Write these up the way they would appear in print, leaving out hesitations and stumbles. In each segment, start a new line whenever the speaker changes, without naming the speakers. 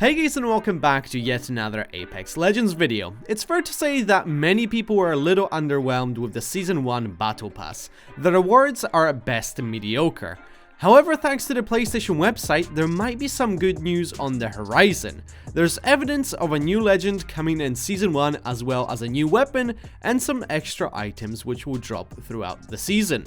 Hey guys, and welcome back to yet another Apex Legends video. It's fair to say that many people were a little underwhelmed with the Season 1 Battle Pass. The rewards are at best mediocre. However, thanks to the PlayStation website, there might be some good news on the horizon. There's evidence of a new legend coming in Season 1, as well as a new weapon and some extra items which will drop throughout the season.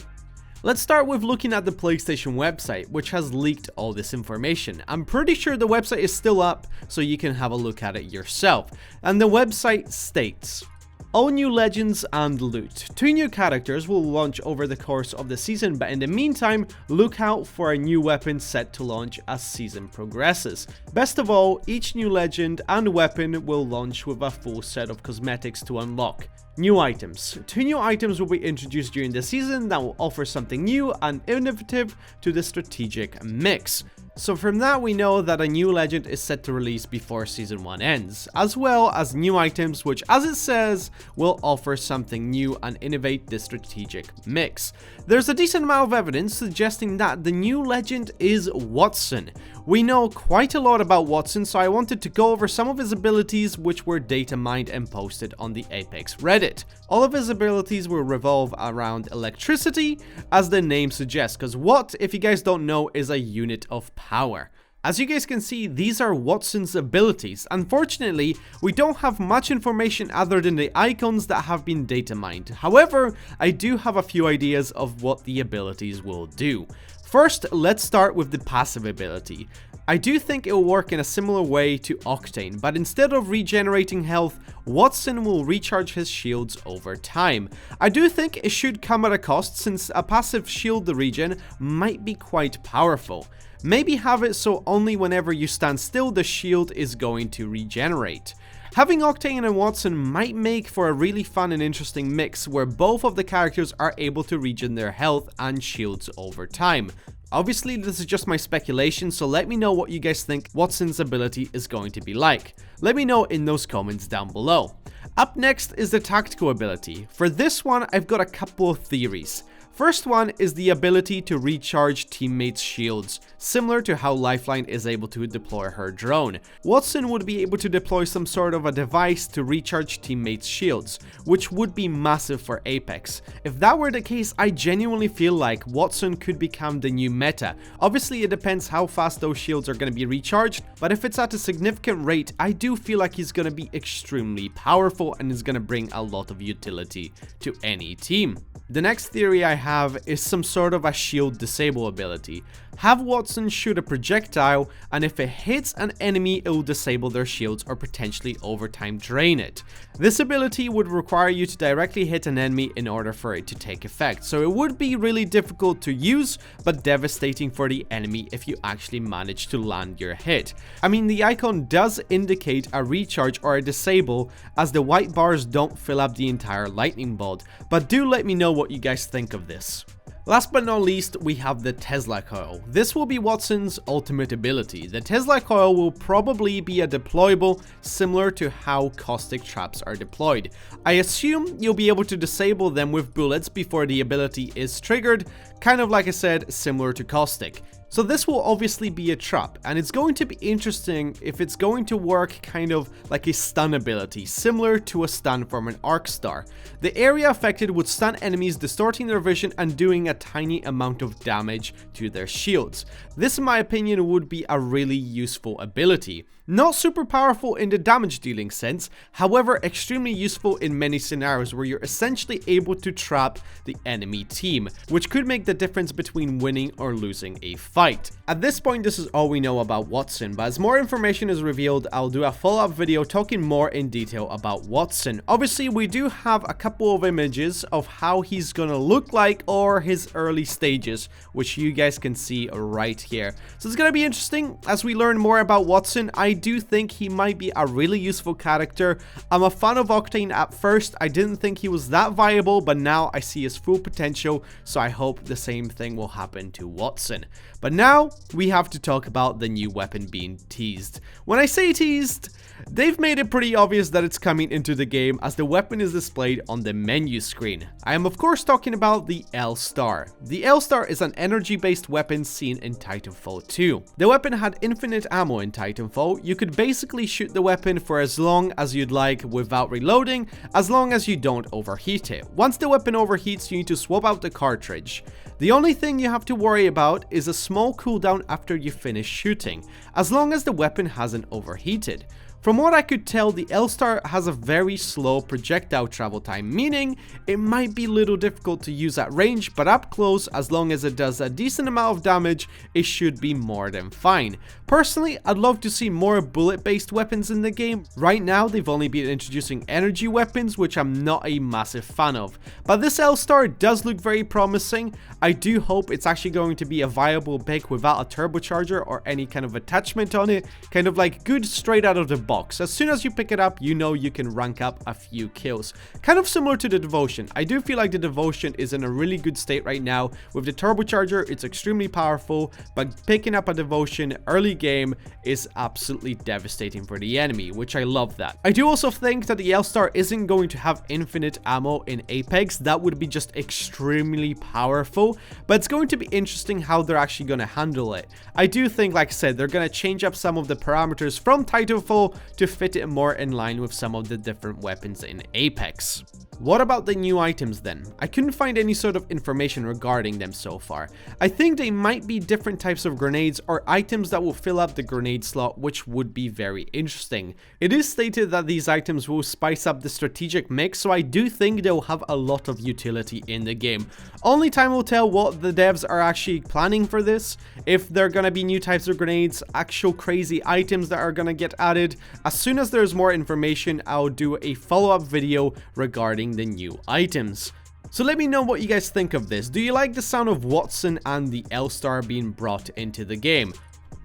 Let's start with looking at the PlayStation website, which has leaked all this information. I'm pretty sure the website is still up, so you can have a look at it yourself. And the website states, all new legends and loot. 2 new characters will launch over the course of the season, but in the meantime, look out for a new weapon set to launch as season progresses. Best of all, each new legend and weapon will launch with a full set of cosmetics to unlock. New items. 2 new items will be introduced during the season that will offer something new and innovative to the strategic mix. So from that we know that a new legend is set to release before Season 1 ends, as well as new items which, as it says, will offer something new and innovate the strategic mix. There's a decent amount of evidence suggesting that the new legend is Wattson. We know quite a lot about Wattson, so I wanted to go over some of his abilities which were data mined and posted on the Apex Reddit. All of his abilities will revolve around electricity, as the name suggests, because Watt, if you guys don't know, is a unit of power. As you guys can see, these are Wattson's abilities. Unfortunately, we don't have much information other than the icons that have been data mined. However, I do have a few ideas of what the abilities will do. First, let's start with the passive ability. I do think it will work in a similar way to Octane, but instead of regenerating health, Wattson will recharge his shields over time. I do think it should come at a cost, since a passive shield regen might be quite powerful. Maybe have it so only whenever you stand still the shield is going to regenerate. Having Octane and Wattson might make for a really fun and interesting mix where both of the characters are able to regen their health and shields over time. Obviously, this is just my speculation, so let me know what you guys think Wattson's ability is going to be like. Let me know in those comments down below. Up next is the tactical ability. For this one, I've got a couple of theories. First one is the ability to recharge teammates' shields, similar to how Lifeline is able to deploy her drone. Wattson would be able to deploy some sort of a device to recharge teammates' shields, which would be massive for Apex. If that were the case, I genuinely feel like Wattson could become the new meta. Obviously, it depends how fast those shields are going to be recharged, but if it's at a significant rate, I do feel like he's going to be extremely powerful and is going to bring a lot of utility to any team. The next theory I have is some sort of a shield disable ability. Have Wattson shoot a projectile, and if it hits an enemy, it will disable their shields or potentially over time drain it. This ability would require you to directly hit an enemy in order for it to take effect, so it would be really difficult to use, but devastating for the enemy if you actually manage to land your hit. I mean, the icon does indicate a recharge or a disable, as the white bars don't fill up the entire lightning bolt, but do let me know what you guys think of this. Last but not least, we have the Tesla Coil. This will be Wattson's ultimate ability. The Tesla Coil will probably be a deployable similar to how caustic traps are deployed. I assume you'll be able to disable them with bullets before the ability is triggered, kind of like I said, similar to caustic. So this will obviously be a trap, and it's going to be interesting if it's going to work kind of like a stun ability, similar to a stun from an arc star. The area affected would stun enemies, distorting their vision and doing a tiny amount of damage to their shields. This, in my opinion, would be a really useful ability. Not super powerful in the damage dealing sense, however extremely useful in many scenarios where you're essentially able to trap the enemy team, which could make the difference between winning or losing a fight. At this point, this is all we know about Wattson, but as more information is revealed, I'll do a follow-up video talking more in detail about Wattson. Obviously, we do have a couple of images of how he's gonna look like, or his early stages, which you guys can see right here. So it's gonna be interesting as we learn more about Wattson. I do think he might be a really useful character. I'm a fan of Octane at first. I didn't think he was that viable, but now I see his full potential, so I hope the same thing will happen to Wattson. But But now, we have to talk about the new weapon being teased. When I say teased, they've made it pretty obvious that it's coming into the game as the weapon is displayed on the menu screen. I am of course talking about the L-Star. The L-Star is an energy-based weapon seen in Titanfall 2. The weapon had infinite ammo in Titanfall. You could basically shoot the weapon for as long as you'd like without reloading, as long as you don't overheat it. Once the weapon overheats, you need to swap out the cartridge. The only thing you have to worry about is a small cooldown after you finish shooting, as long as the weapon hasn't overheated. From what I could tell, the L-Star has a very slow projectile travel time, meaning it might be a little difficult to use at range, but up close, as long as it does a decent amount of damage, it should be more than fine. Personally, I'd love to see more bullet-based weapons in the game. Right now, they've only been introducing energy weapons, which I'm not a massive fan of. But this L-Star does look very promising. I do hope it's actually going to be a viable pick without a turbocharger or any kind of attachment on it, kind of like good straight out of the box. As soon as you pick it up, you know you can rank up a few kills. Kind of similar to the Devotion. I do feel like the Devotion is in a really good state right now. With the turbocharger, it's extremely powerful, but picking up a Devotion early game is absolutely devastating for the enemy, which I love that. I do also think that the L-Star isn't going to have infinite ammo in Apex. That would be just extremely powerful, but it's going to be interesting how they're actually going to handle it. I do think, like I said, they're going to change up some of the parameters from Titanfall to fit it more in line with some of the different weapons in Apex. What about the new items then? I couldn't find any sort of information regarding them so far. I think they might be different types of grenades or items that will fill up the grenade slot, which would be very interesting. It is stated that these items will spice up the strategic mix, so I do think they'll have a lot of utility in the game. Only time will tell what the devs are actually planning for this, if there are gonna be new types of grenades, actual crazy items that are gonna get added. As soon as there's more information, I'll do a follow-up video regarding the new items. So let me know what you guys think of this. Do you like the sound of Wattson and the L-Star being brought into the game?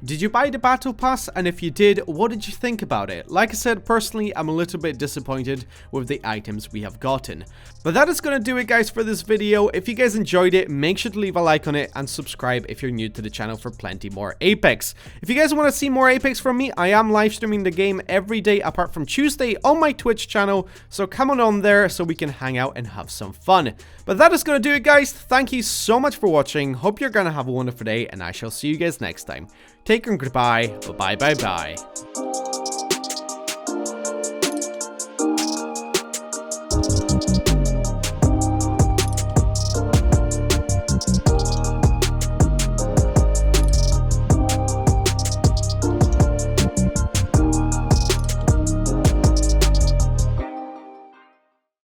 Did you buy the Battle Pass? And if you did, what did you think about it? Like I said, personally, I'm a little bit disappointed with the items we have gotten. But that is going to do it, guys, for this video. If you guys enjoyed it, make sure to leave a like on it and subscribe if you're new to the channel for plenty more Apex. If you guys want to see more Apex from me, I am live streaming the game every day apart from Tuesday on my Twitch channel. So come on there so we can hang out and have some fun. But that is going to do it, guys. Thank you so much for watching. Hope you're going to have a wonderful day, and I shall see you guys next time. Take care and goodbye. Bye bye bye.